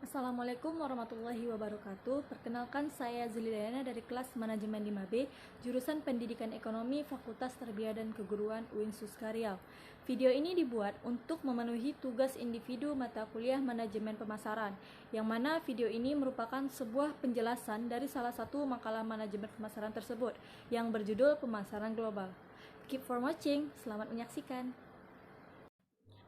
Assalamualaikum warahmatullahi wabarakatuh. Perkenalkan, saya Zilidayana dari kelas Manajemen 5B, jurusan Pendidikan Ekonomi, Fakultas Tarbiyah dan Keguruan UIN Suska Riau. Video ini dibuat untuk memenuhi tugas individu mata kuliah Manajemen Pemasaran, yang mana video ini merupakan sebuah penjelasan dari salah satu makalah manajemen pemasaran tersebut, yang berjudul Pemasaran Global. Keep for watching, selamat menyaksikan.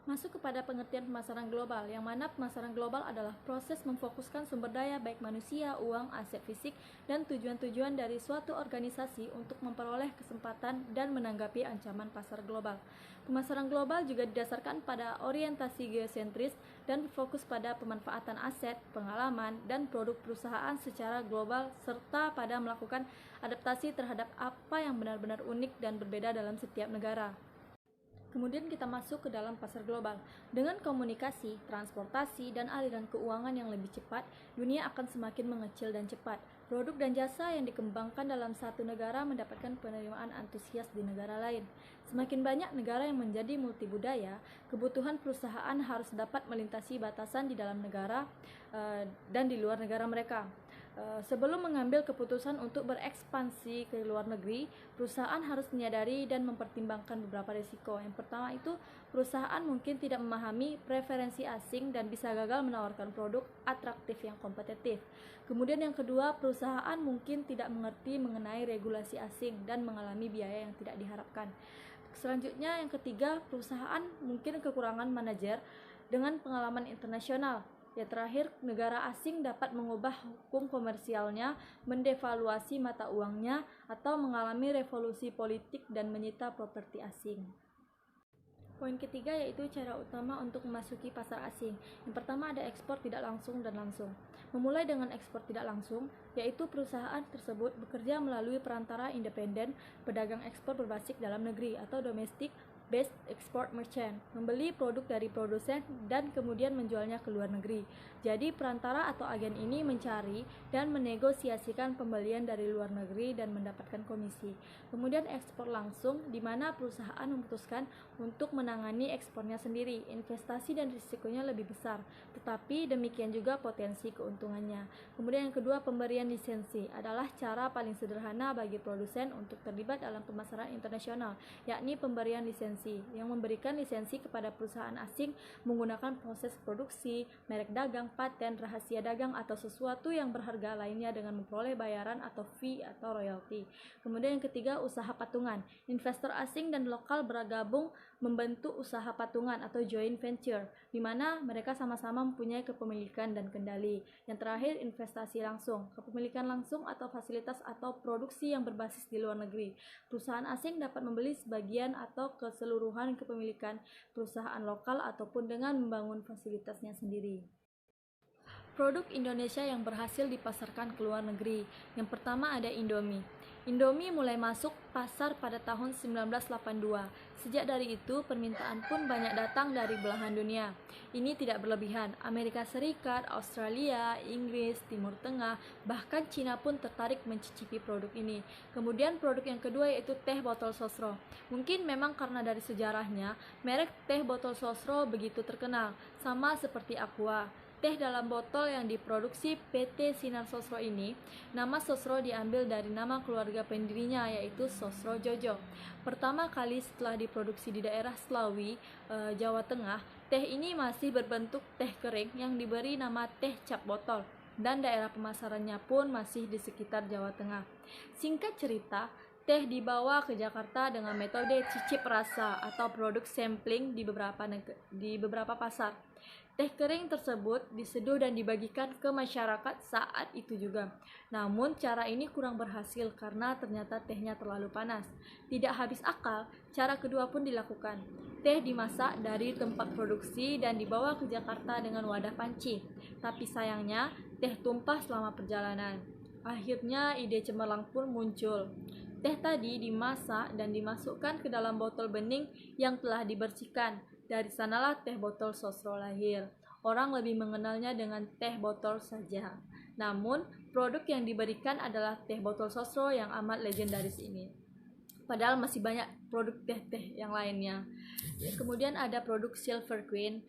Masuk kepada pengertian pemasaran global, yang mana pemasaran global adalah proses memfokuskan sumber daya baik manusia, uang, aset fisik, dan tujuan-tujuan dari suatu organisasi untuk memperoleh kesempatan dan menanggapi ancaman pasar global. Pemasaran global juga didasarkan pada orientasi geosentris dan fokus pada pemanfaatan aset, pengalaman, dan produk perusahaan secara global serta pada melakukan adaptasi terhadap apa yang benar-benar unik dan berbeda dalam setiap negara. Kemudian kita masuk ke dalam pasar global. Dengan komunikasi, transportasi, dan aliran keuangan yang lebih cepat, dunia akan semakin mengecil dan cepat. Produk dan jasa yang dikembangkan dalam satu negara mendapatkan penerimaan antusias di negara lain. Semakin banyak negara yang menjadi multibudaya, kebutuhan perusahaan harus dapat melintasi batasan di dalam negara dan di luar negara mereka. Sebelum mengambil keputusan untuk berekspansi ke luar negeri, perusahaan harus menyadari dan mempertimbangkan beberapa risiko. Yang pertama itu, perusahaan mungkin tidak memahami preferensi asing dan bisa gagal menawarkan produk atraktif yang kompetitif. Kemudian yang kedua, perusahaan mungkin tidak mengerti mengenai regulasi asing dan mengalami biaya yang tidak diharapkan. Selanjutnya, yang ketiga, perusahaan mungkin kekurangan manajer dengan pengalaman internasional. Yang terakhir, negara asing dapat mengubah hukum komersialnya, mendevaluasi mata uangnya, atau mengalami revolusi politik dan menyita properti asing. Poin ketiga yaitu cara utama untuk memasuki pasar asing. Yang pertama ada ekspor tidak langsung dan langsung. Memulai dengan ekspor tidak langsung, yaitu perusahaan tersebut bekerja melalui perantara independen pedagang ekspor berbasis dalam negeri atau domestic based export merchant, membeli produk dari produsen dan kemudian menjualnya ke luar negeri. Jadi perantara atau agen ini mencari dan menegosiasikan pembelian dari luar negeri dan mendapatkan komisi. Kemudian ekspor langsung, di mana perusahaan memutuskan untuk menangani ekspornya sendiri. Investasi dan risikonya lebih besar, tetapi demikian juga potensi keuntungannya. Kemudian yang kedua, pemberian lisensi adalah cara paling sederhana bagi produsen untuk terlibat dalam pemasaran internasional, yakni pemberian lisensi yang memberikan lisensi kepada perusahaan asing menggunakan proses produksi, merek dagang, paten, rahasia dagang, atau sesuatu yang berharga lainnya dengan memperoleh bayaran atau fee atau royalti. Kemudian yang ketiga, usaha patungan. Investor asing dan lokal bergabung membentuk usaha patungan atau joint venture, di mana mereka sama-sama mempunyai kepemilikan dan kendali. Yang terakhir, investasi langsung. Kepemilikan langsung atau fasilitas atau produksi yang berbasis di luar negeri. Perusahaan asing dapat membeli sebagian atau keseluruhan kepemilikan perusahaan lokal ataupun dengan membangun fasilitasnya sendiri. Produk Indonesia yang berhasil dipasarkan ke luar negeri. Yang pertama ada Indomie. Indomie mulai masuk pasar pada tahun 1982. Sejak dari itu, permintaan pun banyak datang dari belahan dunia. Ini tidak berlebihan. Amerika Serikat, Australia, Inggris, Timur Tengah, bahkan Cina pun tertarik mencicipi produk ini. Kemudian produk yang kedua yaitu teh botol sosro. Mungkin memang karena dari sejarahnya, merek teh botol sosro begitu terkenal, sama seperti Aqua. Teh dalam botol yang diproduksi PT Sinar Sosro ini, nama Sosro diambil dari nama keluarga pendirinya yaitu Sosro Jojo. Pertama kali setelah diproduksi di daerah Slawi, Jawa Tengah, teh ini masih berbentuk teh kering yang diberi nama teh cap botol, dan daerah pemasarannya pun masih di sekitar Jawa Tengah. Singkat cerita, teh dibawa ke Jakarta dengan metode cicip rasa atau produk sampling di beberapa pasar. Teh kering tersebut diseduh dan dibagikan ke masyarakat saat itu juga. Namun cara ini kurang berhasil karena ternyata tehnya terlalu panas. Tidak habis akal, cara kedua pun dilakukan. Teh dimasak dari tempat produksi dan dibawa ke Jakarta dengan wadah panci. Tapi sayangnya, teh tumpah selama perjalanan. Akhirnya ide cemerlang pun muncul. Teh tadi dimasak dan dimasukkan ke dalam botol bening yang telah dibersihkan. Dari sanalah teh botol sosro lahir. Orang lebih mengenalnya dengan teh botol saja. Namun, produk yang diberikan adalah teh botol sosro yang amat legendaris ini. Padahal masih banyak produk teh-teh yang lainnya. Kemudian ada produk Silver Queen.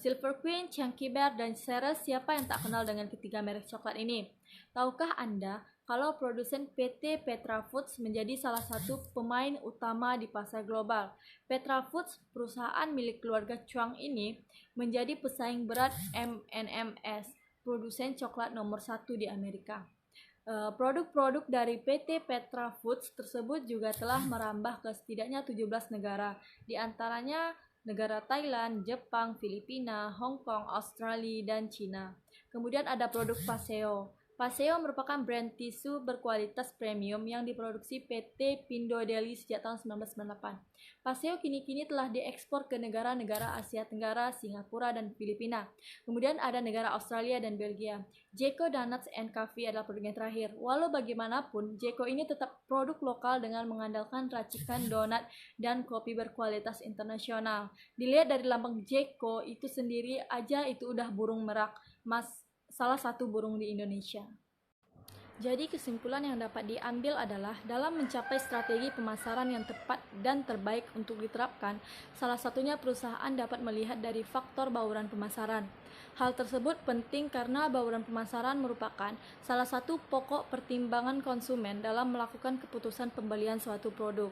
Silver Queen, Chunky Bear, dan Ceres, siapa yang tak kenal dengan ketiga merek coklat ini? Tahukah Anda kalau produsen PT Petra Foods menjadi salah satu pemain utama di pasar global? Petra Foods, perusahaan milik keluarga Chuang ini, menjadi pesaing berat M&M's, produsen coklat nomor 1 di Amerika. Produk-produk dari PT Petra Foods tersebut juga telah merambah ke setidaknya 17 negara, di antaranya negara Thailand, Jepang, Filipina, Hong Kong, Australia, dan Cina. Kemudian ada produk Paseo. Paseo merupakan brand tisu berkualitas premium yang diproduksi PT Pindo Deli sejak tahun 1998. Paseo kini-kini telah diekspor ke negara-negara Asia Tenggara, Singapura, dan Filipina. Kemudian ada negara Australia dan Belgia. Jeko Donuts and Coffee adalah produk yang terakhir. Walau bagaimanapun, Jeko ini tetap produk lokal dengan mengandalkan racikan donat dan kopi berkualitas internasional. Dilihat dari lambang Jeko itu sendiri aja itu udah burung merak, salah satu burung di Indonesia. Jadi kesimpulan yang dapat diambil adalah dalam mencapai strategi pemasaran yang tepat dan terbaik untuk diterapkan, salah satunya perusahaan dapat melihat dari faktor bauran pemasaran. Hal tersebut penting karena bauran pemasaran merupakan salah satu pokok pertimbangan konsumen dalam melakukan keputusan pembelian suatu produk.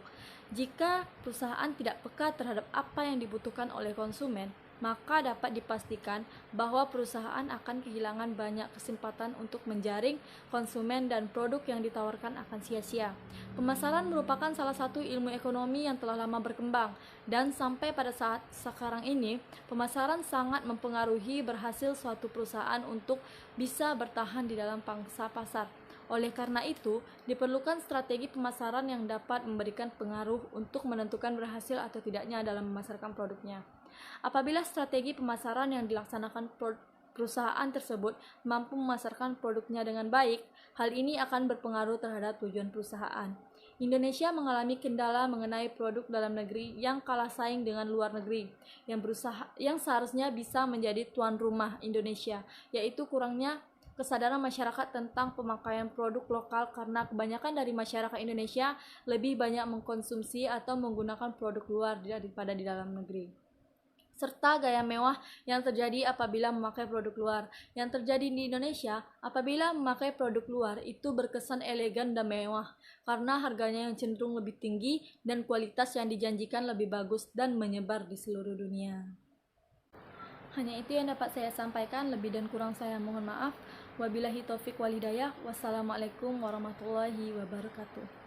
Jika perusahaan tidak peka terhadap apa yang dibutuhkan oleh konsumen, maka dapat dipastikan bahwa perusahaan akan kehilangan banyak kesempatan untuk menjaring konsumen dan produk yang ditawarkan akan sia-sia. Pemasaran merupakan salah satu ilmu ekonomi yang telah lama berkembang, dan sampai pada saat sekarang ini, pemasaran sangat mempengaruhi berhasil suatu perusahaan untuk bisa bertahan di dalam pangsa pasar. Oleh karena itu, diperlukan strategi pemasaran yang dapat memberikan pengaruh untuk menentukan berhasil atau tidaknya dalam memasarkan produknya. Apabila strategi pemasaran yang dilaksanakan perusahaan tersebut mampu memasarkan produknya dengan baik, hal ini akan berpengaruh terhadap tujuan perusahaan. Indonesia mengalami kendala mengenai produk dalam negeri yang kalah saing dengan luar negeri, yang seharusnya bisa menjadi tuan rumah Indonesia, yaitu kurangnya kesadaran masyarakat tentang pemakaian produk lokal karena kebanyakan dari masyarakat Indonesia lebih banyak mengkonsumsi atau menggunakan produk luar daripada di dalam negeri, serta gaya mewah yang terjadi apabila memakai produk luar. Yang terjadi di Indonesia apabila memakai produk luar itu berkesan elegan dan mewah karena harganya yang cenderung lebih tinggi dan kualitas yang dijanjikan lebih bagus dan menyebar di seluruh dunia. Hanya itu yang dapat saya sampaikan, lebih dan kurang saya mohon maaf. Wabillahi taufik walhidayah. Wassalamualaikum warahmatullahi wabarakatuh.